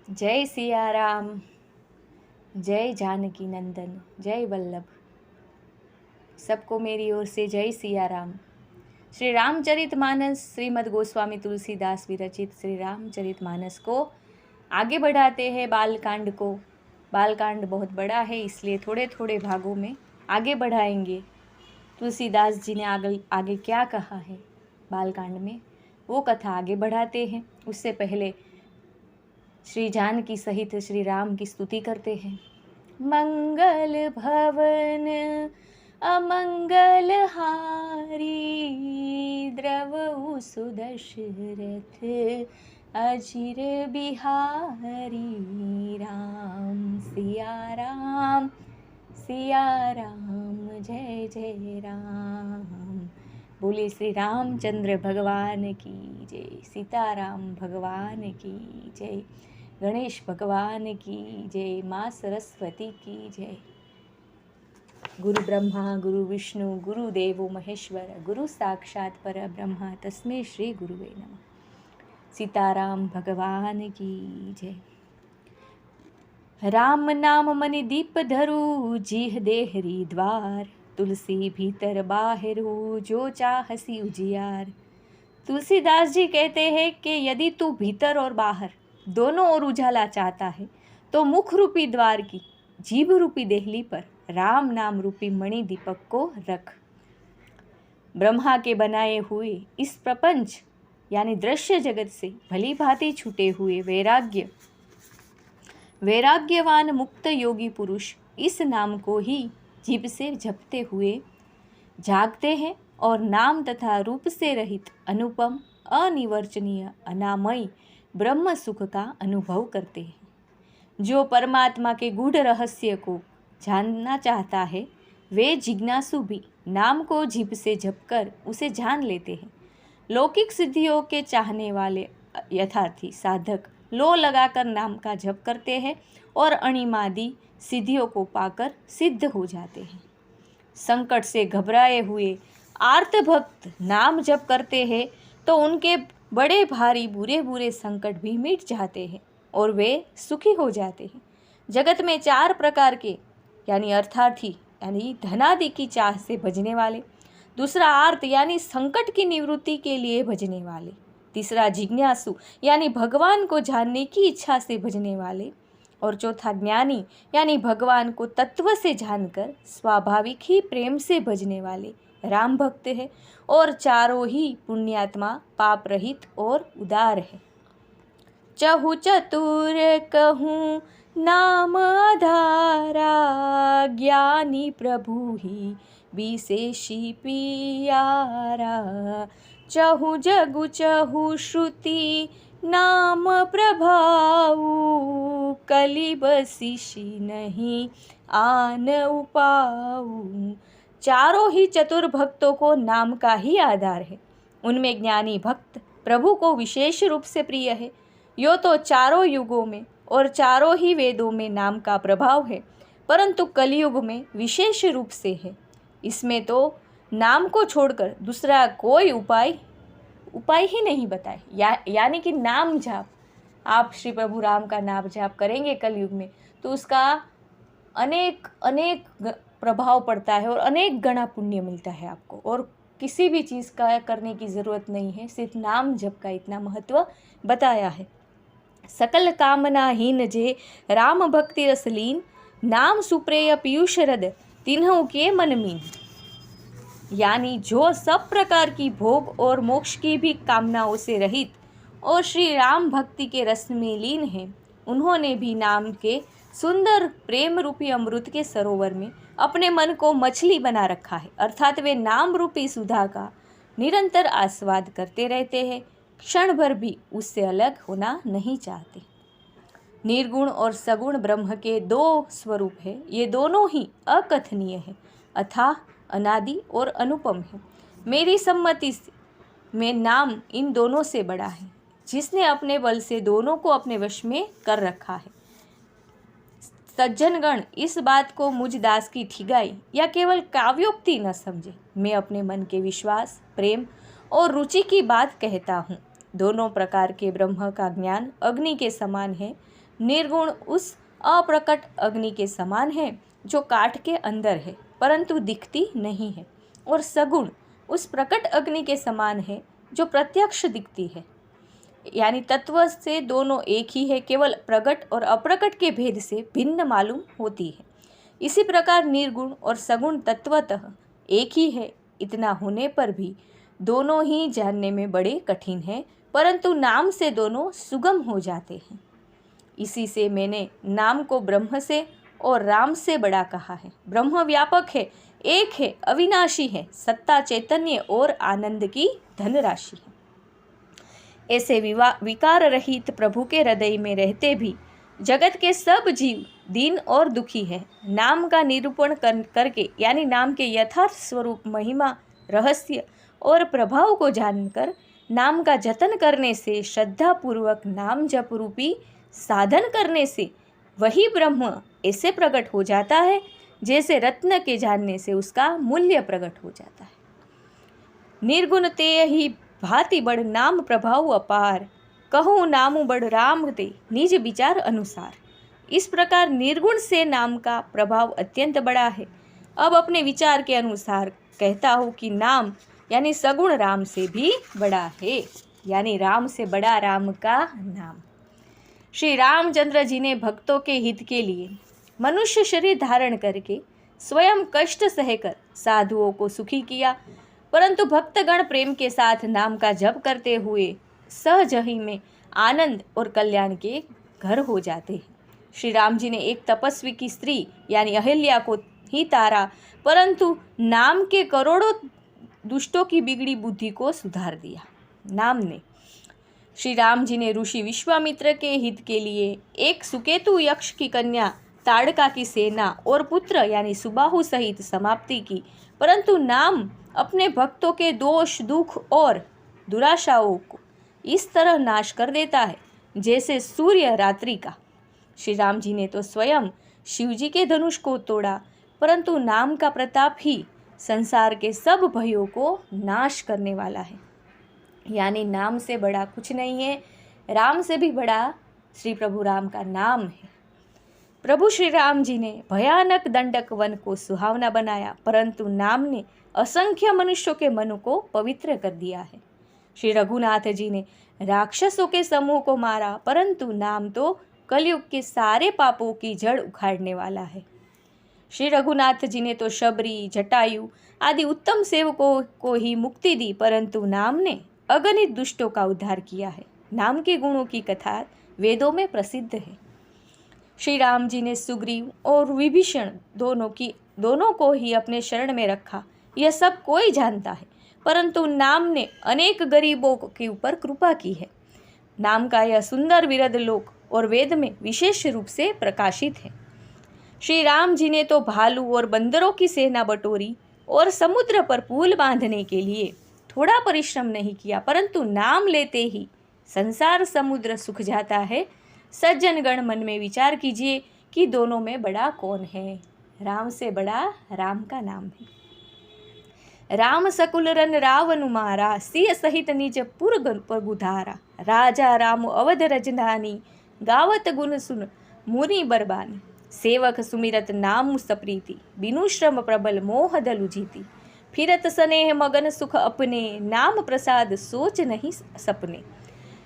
जय सिया राम, जय जानकी नंदन, जय वल्लभ। सबको मेरी ओर से जय सिया राम। श्री रामचरितमानस श्रीमद् गोस्वामी तुलसीदास विरचित श्री रामचरितमानस को आगे बढ़ाते हैं। बालकांड को, बालकांड बहुत बड़ा है इसलिए थोड़े थोड़े भागों में आगे बढ़ाएंगे। तुलसीदास जी ने आगे क्या कहा है बालकांड में, वो कथा आगे बढ़ाते हैं। उससे पहले श्री जानकी सहित श्री राम की स्तुति करते हैं। मंगल भवन अमंगल हारी, द्रवहु सुदशरथ अजिर बिहारी। राम सिया राम जय जय राम। बोले श्री रामचंद्र भगवान की जय, सीताराम भगवान की जय, गणेश भगवान की जय, माँ सरस्वती की जय। गुरु ब्रह्मा गुरु विष्णु गुरु देवो महेश्वर, गुरु साक्षात पर ब्रह्मा तस्मै श्री गुरुवे नमः। सीताराम भगवान की जय। राम नाम मनि दीप धरु, जीह देहरी द्वार, तुलसी भीतर बाहरु, जो चाहसी उजियार। तुलसीदास जी कहते हैं कि यदि तू भीतर और बाहर दोनों ओर उजाला चाहता है तो मुख रूपी द्वार की जीभ रूपी देहली पर राम नाम रूपी मणि दीपक को रख। ब्रह्मा के बनाए हुए इस प्रपंच यानी दृश्य जगत से भली भांति छूटे हुए वैराग्यवान मुक्त योगी पुरुष इस नाम को ही जीभ से जपते हुए जागते हैं और नाम तथा रूप से रहित अनुपम अनिवर्चनीय अनामय ब्रह्म सुख का अनुभव करते हैं। जो परमात्मा के गूढ़ रहस्य को जानना चाहता है वे जिज्ञासु भी नाम को जीभ से जपकर उसे जान लेते हैं। लौकिक सिद्धियों के चाहने वाले यथार्थी साधक लो लगाकर नाम का जप करते हैं और अणिमादि सिद्धियों को पाकर सिद्ध हो जाते हैं। संकट से घबराए हुए आर्त भक्त नाम जप करते हैं तो उनके बड़े भारी बुरे संकट भी मिट जाते हैं और वे सुखी हो जाते हैं। जगत में 4 प्रकार के यानी अर्थार्थी यानी धनादि की चाह से भजने वाले, दूसरा आर्त यानी संकट की निवृत्ति के लिए भजने वाले, तीसरा जिज्ञासु यानी भगवान को जानने की इच्छा से भजने वाले, और चौथा ज्ञानी यानी भगवान को तत्व से जानकर स्वाभाविक ही प्रेम से भजने वाले राम भक्त है। और चारों ही पुण्यात्मा पाप रहित और उदार है। चहु चतुर कहूँ नाम आधारा, ज्ञानी प्रभु ही विशेषी पियारा। चहु जगु चहु श्रुति नाम प्रभाऊ, कलि बसिषि नहीं आन उपाऊ। चारों ही चतुर भक्तों को नाम का ही आधार है। उनमें ज्ञानी भक्त प्रभु को विशेष रूप से प्रिय है। यो तो चारों युगों में और चारों ही वेदों में नाम का प्रभाव है, परंतु कलयुग में विशेष रूप से है। इसमें तो नाम को छोड़कर दूसरा कोई उपाय ही नहीं बताए। यानी कि नाम जाप, आप श्री प्रभु राम का नाम जाप करेंगे कलयुग में तो उसका अनेक प्रभाव पड़ता है और अनेक गणा पुण्य मिलता है आपको, और किसी भी चीज़ का करने की ज़रूरत नहीं है, सिर्फ नाम जप का इतना महत्व बताया है। सकल कामनाहीन जे राम भक्ति रसलीन, नाम सुप्रेय पीयूष रद तिन्हु के मन मीन। यानी जो सब प्रकार की भोग और मोक्ष की भी कामनाओं से रहित और श्री राम भक्ति के रस में लीन हैं, उन्होंने भी नाम के सुंदर प्रेम रूपी अमृत के सरोवर में अपने मन को मछली बना रखा है। अर्थात वे नाम रूपी सुधा का निरंतर आस्वाद करते रहते हैं, क्षण भर भी उससे अलग होना नहीं चाहते। निर्गुण और सगुण ब्रह्म के 2 स्वरूप है, ये दोनों ही अकथनीय है, अथाह अनादि और अनुपम है। मेरी सम्मति में नाम इन दोनों से बड़ा है, जिसने अपने बल से दोनों को अपने वश में कर रखा है। सज्जनगण इस बात को मुझ दास की ठिगाई या केवल काव्योक्ति न समझे। मैं अपने मन के विश्वास, प्रेम और रुचि की बात कहता हूँ। दोनों प्रकार के ब्रह्म का ज्ञान अग्नि के समान है। निर्गुण उस अप्रकट अग्नि के समान है जो काठ के अंदर है परंतु दिखती नहीं है, और सगुण उस प्रकट अग्नि के समान है जो प्रत्यक्ष दिखती है। यानी तत्व से दोनों एक ही है, केवल प्रकट और अप्रकट के भेद से भिन्न मालूम होती है। इसी प्रकार निर्गुण और सगुण तत्वतः एक ही है, इतना होने पर भी दोनों ही जानने में बड़े कठिन हैं, परंतु नाम से दोनों सुगम हो जाते हैं। इसी से मैंने नाम को ब्रह्म से और राम से बड़ा कहा है। ब्रह्म व्यापक है, एक है, अविनाशी है, सत्ता, चैतन्य और आनंद की धनराशि है। ऐसे विकार रहित प्रभु के हृदय में रहते भी जगत के सब जीव दीन और दुखी है। नाम का निरूपण करके यानी नाम के यथार्थ स्वरूप, महिमा, रहस्य और प्रभाव को जानकर नाम का जतन करने से, श्रद्धा पूर्वक नाम जप रूपी साधन करने से वही ब्रह्म ऐसे प्रकट हो जाता है जैसे रत्न के जानने से उसका मूल्य प्रकट हो जाता है। निर्गुण ते ही भांति बड़ नाम प्रभाव अपार, कहूँ नामु बड़ राम ते निज विचार अनुसार। इस प्रकार निर्गुण से नाम का प्रभाव अत्यंत बड़ा है। अब अपने विचार के अनुसार कहता हूँ कि नाम यानी सगुण राम से भी बड़ा है, यानी राम से बड़ा राम का नाम। श्री रामचंद्र जी ने भक्तों के हित के लिए मनुष्य शरीर धारण करके स्वयं कष्ट सहकर साधुओं को सुखी किया, परंतु भक्तगण प्रेम के साथ नाम का जप करते हुए सहज ही में आनंद और कल्याण के घर हो जाते हैं। श्री राम जी ने एक तपस्वी की स्त्री यानी अहिल्या को ही तारा, परंतु नाम के करोड़ों दुष्टों की बिगड़ी बुद्धि को सुधार दिया। नाम ने श्री राम जी ने ऋषि विश्वामित्र के हित के लिए एक सुकेतु यक्ष की कन्या ताड़का की सेना और पुत्र यानी सुबाहु सहित समाप्ति की, परंतु नाम अपने भक्तों के दोष, दुख और दुराशाओं को इस तरह नाश कर देता है जैसे सूर्य रात्रि का। श्री राम जी ने तो स्वयं शिव जी के धनुष को तोड़ा, परंतु नाम का प्रताप ही संसार के सब भयों को नाश करने वाला है। यानी नाम से बड़ा कुछ नहीं है, राम से भी बड़ा श्री प्रभु राम का नाम है। प्रभु श्री राम जी ने भयानक दंडक वन को सुहावना बनाया, परंतु नाम ने असंख्य मनुष्यों के मन को पवित्र कर दिया है। श्री रघुनाथ जी ने राक्षसों के समूह को मारा, परंतु नाम तो कलयुग के सारे पापों की जड़ उखाड़ने वाला है। श्री रघुनाथ जी ने तो शबरी, जटायु आदि उत्तम सेवकों को ही मुक्ति दी, परंतु नाम ने अगणित दुष्टों का उद्धार किया है। नाम के गुणों की कथा वेदों में प्रसिद्ध है। श्री राम जी ने सुग्रीव और विभीषण दोनों को ही अपने शरण में रखा, यह सब कोई जानता है, परंतु नाम ने अनेक गरीबों के ऊपर कृपा की है। नाम का यह सुंदर विरध लोक और वेद में विशेष रूप से प्रकाशित है। श्री राम जी ने तो भालू और बंदरों की सेना बटोरी और समुद्र पर पुल बांधने के लिए थोड़ा परिश्रम नहीं किया, परंतु नाम लेते ही संसार समुद्र सूख जाता है। सज्जनगण मन में विचार कीजिए कि दोनों में बड़ा कौन है। राम से बड़ा राम का नाम है। राम सकुल रन रावनु मारा, सिंह सहित निज पुर गुधारा। राजा राम अवध रजधानी, गावत गुण सुन मुनि बरबानी। सेवक सुमिरत नाम सप्रीति, बिनु श्रम प्रबल मोह दलु जीती। फिरत स्नेह मगन सुख अपने, नाम प्रसाद सोच नहीं सपने।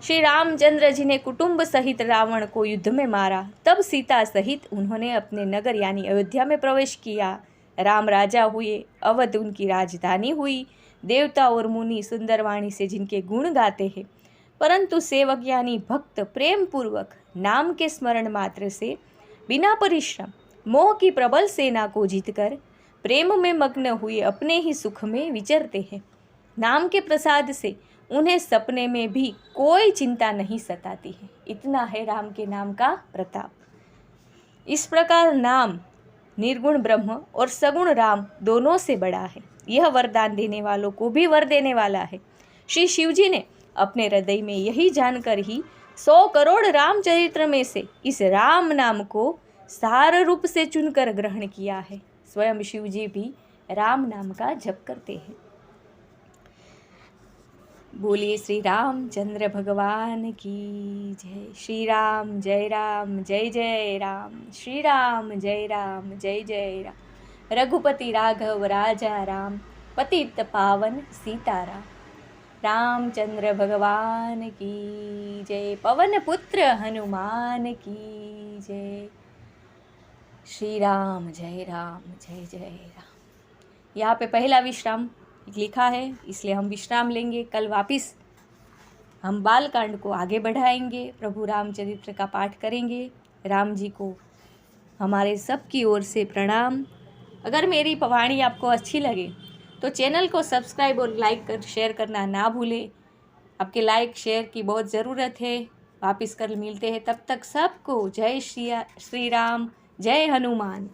श्री रामचंद्र जी ने कुटुंब सहित रावण को युद्ध में मारा, तब सीता सहित उन्होंने अपने नगर यानी अयोध्या में प्रवेश किया। राम राजा हुए, अवध उनकी राजधानी हुई। देवता और मुनि सुंदर वाणी से जिनके गुण गाते हैं, परंतु सेवक यानी भक्त प्रेम पूर्वक नाम के स्मरण मात्र से बिना परिश्रम मोह की प्रबल सेना को जीतकर प्रेम में मग्न हुए अपने ही सुख में विचरते हैं। नाम के प्रसाद से उन्हें सपने में भी कोई चिंता नहीं सताती है। इतना है राम के नाम का प्रताप। इस प्रकार नाम निर्गुण ब्रह्म और सगुण राम दोनों से बड़ा है। यह वरदान देने वालों को भी वर देने वाला है। श्री शिव जी ने अपने हृदय में यही जानकर ही 100 करोड़ रामचरित्र में से इस राम नाम को सार रूप से चुनकर ग्रहण किया है। स्वयं शिव जी भी राम नाम का जप करते हैं। बोलिए श्री रामचंद्र भगवान की जय। श्री राम जय राम, श्री राम जय जय राम। रघुपति राघव राजा राम, पतित पावन सीताराम। रामचंद्र भगवान की जय। पवन पुत्र हनुमान की जय। श्री राम जय राम। यहाँ पे पहला विश्राम लिखा है, इसलिए हम विश्राम लेंगे। कल वापिस हम बालकांड को आगे बढ़ाएंगे, प्रभु रामचरित्र का पाठ करेंगे। राम जी को हमारे सब की ओर से प्रणाम। अगर मेरी वाणी आपको अच्छी लगे तो चैनल को सब्सक्राइब और लाइक कर शेयर करना ना भूलें। आपके लाइक शेयर की बहुत ज़रूरत है। वापिस कल मिलते हैं, तब तक सबको जय श्री राम, जय हनुमान।